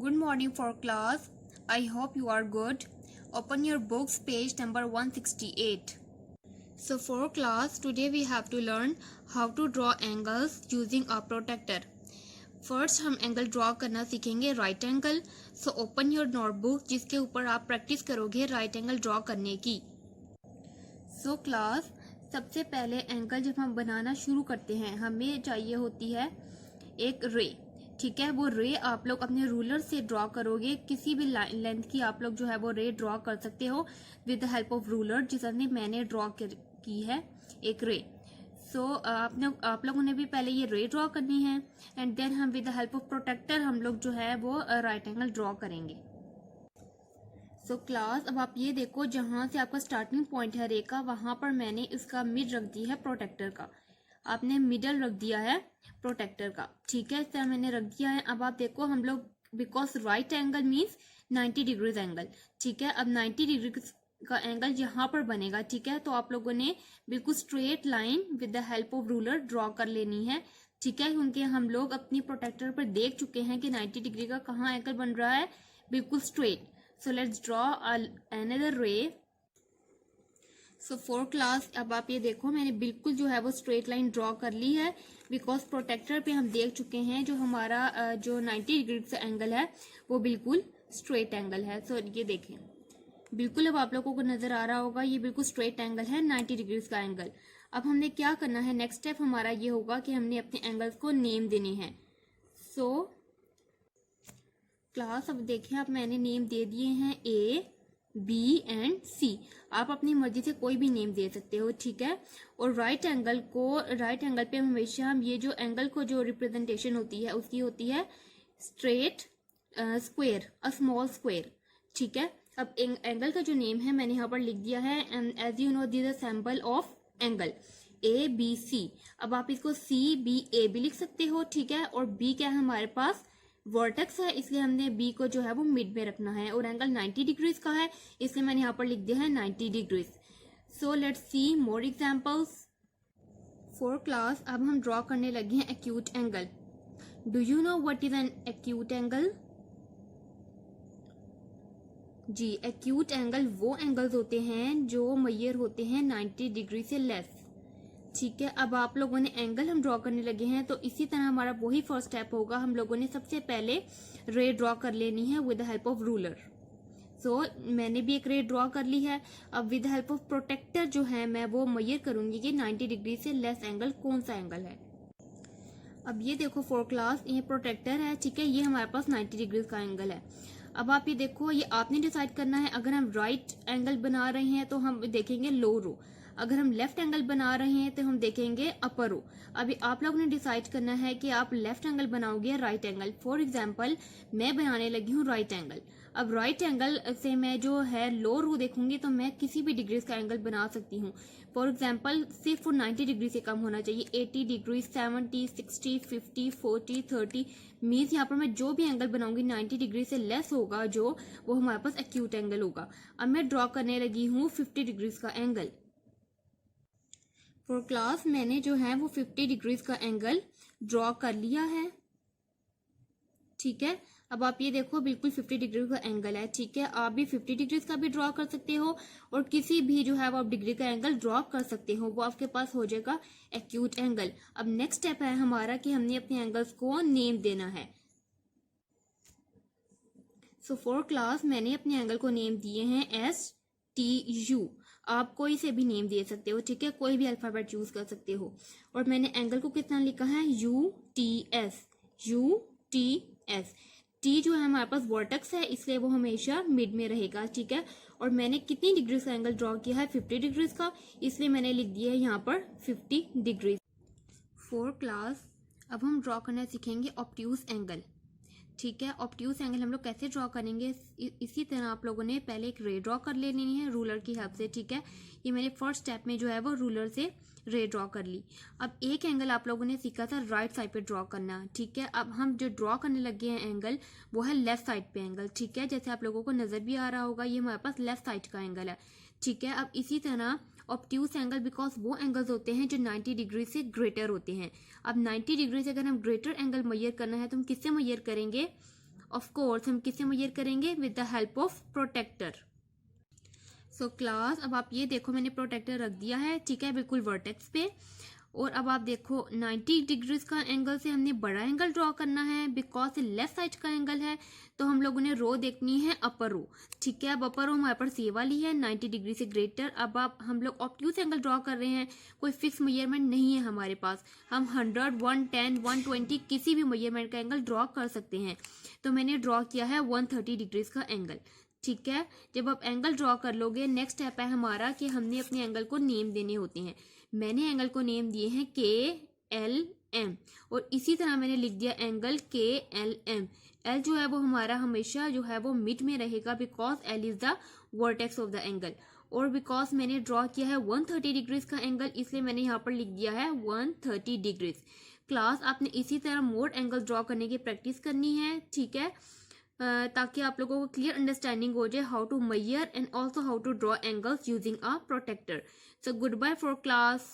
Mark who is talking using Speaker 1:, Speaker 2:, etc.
Speaker 1: Good morning for class. I hope you are good. Open your books page number 168. So for class, today we have to learn how to draw angles using a protractor. First हम angle draw करना सीखेंगे right angle. So open your notebook जिसके ऊपर आप practice करोगे right angle draw करने की. So class, सबसे पहले एंगल जब हम बनाना शुरू करते हैं हमें चाहिए होती है एक रे. ठीक है, वो रे आप लोग अपने रूलर से ड्रॉ करोगे. किसी भी लेंथ की आप लोग जो है वो रे ड्रॉ कर सकते हो with the help of ruler, जिसने मैंने ड्रॉ की है एक रे. सो आप लोगों ने भी पहले ये रे ड्रॉ करनी है एंड देन हम with the help of protractor हम लोग जो है वो राइट एंगल ड्रॉ करेंगे. सो क्लास, अब आप ये देखो जहां से आपका स्टार्टिंग पॉइंट है रे का, वहां पर मैंने इसका मिड रख दी है प्रोटेक्टर का. आपने मिडल रख दिया है प्रोटेक्टर का. ठीक है, इस तरह मैंने रख दिया है. अब आप देखो हम लोग, because right angle means 90 degrees angle. ठीक है, अब 90 डिग्री का एंगल यहाँ पर बनेगा. ठीक है, तो आप लोगों ने बिल्कुल straight line with the help of ruler draw कर लेनी है. ठीक है, क्योंकि हम लोग अपनी प्रोटेक्टर पर देख चुके हैं कि 90 डिग्री का कहाँ एंगल बन रहा है, बिल्कुल straight. So let's draw another रे. सो फॉर क्लास, अब आप ये देखो मैंने बिल्कुल जो है वो स्ट्रेट लाइन ड्रॉ कर ली है, बिकॉज प्रोटेक्टर पे हम देख चुके हैं जो हमारा जो 90 डिग्री का एंगल है वो बिल्कुल स्ट्रेट एंगल है. सो ये देखें, बिल्कुल अब आप लोगों को नजर आ रहा होगा ये बिल्कुल स्ट्रेट एंगल है, 90 डिग्री का एंगल. अब हमने क्या करना है, नेक्स्ट स्टेप हमारा ये होगा कि हमने अपने एंगल्स को नेम देने हैं. सो क्लास, अब देखें आप मैंने नेम दे दिए हैं ए, बी एंड सी. आप अपनी मर्जी से कोई भी नेम दे सकते हो. ठीक है, और राइट एंगल पे हमेशा हम ये जो एंगल को जो रिप्रेजेंटेशन होती है उसकी होती है straight square, a small square. ठीक है, अब एंगल का जो नेम है मैंने यहाँ पर लिख दिया है. As you know this is a symbol of angle A B C. अब आप इसको सी बी ए भी लिख सकते हो. ठीक है, और बी क्या है हमारे पास वर्टेक्स है, इसलिए हमने बी को जो है वो मिड में रखना है. और एंगल 90 डिग्रीज का है इसलिए मैंने यहाँ पर लिख दिया है 90 degrees. So let's see more examples for class. अब हम ड्रॉ करने लगे हैं acute angle. Do you know what is an acute angle? जी, एक्यूट एंगल वो एंगल्स होते हैं जो मैयर होते हैं 90 डिग्री से लेस. ठीक है, अब आप लोगों ने एंगल हम ड्रॉ करने लगे हैं तो इसी तरह हमारा वही फर्स्ट स्टेप होगा. हम लोगों ने सबसे पहले रे ड्रॉ कर लेनी है with the help of ruler. So मैंने भी एक रे ड्रॉ कर ली है. अब with the help of protractor जो है मैं वो मैयर करूंगी कि 90 डिग्री से लेस एंगल कौन सा एंगल है. अब ये देखो फॉर क्लास, ये प्रोटेक्टर है. ठीक है, ये हमारे पास 90 डिग्री का एंगल है. अब आप ये देखो, ये आपने डिसाइड करना है. अगर हम राइट एंगल बना रहे हैं तो हम देखेंगे लो रो, अगर हम लेफ्ट एंगल बना रहे हैं तो हम देखेंगे अपर रो. अभी आप लोगों ने डिसाइड करना है कि आप लेफ्ट एंगल बनाओगे या राइट एंगल. फॉर एग्जांपल मैं बनाने लगी हूँ राइट एंगल. अब राइट एंगल से मैं जो है लो रो देखूंगी तो मैं किसी भी डिग्री का एंगल बना सकती हूँ. फॉर एग्जाम्पल सिर्फ 90 डिग्री से कम होना चाहिए. 80 डिग्री, 70, 60, 50, 40, 30 मीन्स यहाँ पर मैं जो भी एंगल बनाऊंगी 90 डिग्री से लेस होगा जो, वो हमारे पास एक्यूट एंगल होगा. अब मैं ड्रॉ करने लगी हूँ 50 डिग्रीज का एंगल. फॉर क्लास, मैंने जो है वो 50 डिग्रीज का एंगल ड्रॉ कर लिया है. ठीक है, अब आप ये देखो बिल्कुल 50 डिग्री का एंगल है. ठीक है, आप भी 50 डिग्रीज का भी ड्रॉ कर सकते हो और किसी भी जो है वो आप डिग्री का एंगल ड्रॉ कर सकते हो, वो आपके पास हो जाएगा एक्यूट एंगल. अब नेक्स्ट स्टेप है हमारा कि हमने अपने एंगल्स को नेम देना है. सो फॉर क्लास, मैंने अपने एंगल को नेम दिए हैं एस टी यू. आप कोई से भी नेम दे सकते हो. ठीक है, कोई भी अल्फाबेट चूज कर सकते हो. और मैंने एंगल को कितना लिखा है, U T S. U T S. T जो है हमारे पास वर्टेक्स है इसलिए वो हमेशा मिड में रहेगा. ठीक है, और मैंने कितनी डिग्रीज का एंगल ड्रॉ किया है, 50 डिग्रीज का, इसलिए मैंने लिख दिया है यहाँ पर 50 डिग्रीज. फॉर क्लास, अब हम ड्रॉ करना सीखेंगे ऑब्ट्यूज एंगल. ठीक है, ऑब्ट्यूज एंगल हम लोग कैसे ड्रॉ करेंगे, इसी तरह आप लोगों ने पहले एक रे ड्रॉ कर लेनी है रूलर की हेल्प से. ठीक है, ये मैंने फर्स्ट स्टेप में जो है वो रूलर से रे ड्रॉ कर ली. अब एक एंगल आप लोगों ने सीखा था राइट साइड पे ड्रॉ करना. ठीक है, अब हम जो ड्रॉ करने लगे हैं एंगल वो है लेफ्ट साइड पे एंगल. ठीक है, जैसे आप लोगों को नजर भी आ रहा होगा ये हमारे पास लेफ्ट साइड का एंगल है. ठीक है, अब इसी तरह ऑब्ट्यूज एंगल, बिकॉज वो एंगल्स होते हैं जो 90 डिग्री से ग्रेटर होते हैं. अब 90 डिग्री से अगर हम ग्रेटर एंगल मैयर करना है तो हम किससे मैयर करेंगे, ऑफ कोर्स हम किससे मेजर करेंगे? With the help of protractor. So class अब आप ये देखो मैंने प्रोटेक्टर रख दिया है, ठीक है, बिल्कुल वर्टेक्स पे। और अब आप देखो 90 डिग्रीज का एंगल से हमने बड़ा एंगल ड्रॉ करना है बिकॉज लेफ्ट साइड का एंगल है, तो हम लोगों ने रो देखनी है अपर रो, ठीक है। अब अपर रो हमारे पास ये वाली है 90 डिग्री से ग्रेटर। अब आप हम लोग ऑब्ट्यूज एंगल ड्रॉ कर रहे हैं, कोई फिक्स मेजरमेंट नहीं है हमारे पास, हम 100, 110, 120 किसी भी मेजरमेंट का एंगल ड्रॉ कर सकते हैं। तो मैंने ड्रॉ किया है 130 डिग्रीज का एंगल, ठीक है। जब आप एंगल ड्रॉ कर लोगे, नेक्स्ट स्टेप है हमारा कि हमने अपने एंगल को नेम देने होते हैं। मैंने एंगल को नेम दिए हैं KLM, और इसी तरह मैंने लिख दिया एंगल KLM। L जो है वो हमारा हमेशा जो है वो मिड में रहेगा because L is the vertex of the angle, और बिकॉज मैंने ड्रॉ किया है 130 डिग्रीज का एंगल, इसलिए मैंने यहाँ पर लिख दिया है 130 डिग्रीज। क्लास आपने इसी तरह मोर एंगल ड्रॉ करने की प्रैक्टिस करनी है, ठीक है, ताकि आप लोगों को क्लियर अंडरस्टैंडिंग हो जाए how to measure and also how to draw angles using a protractor. So good bye for class.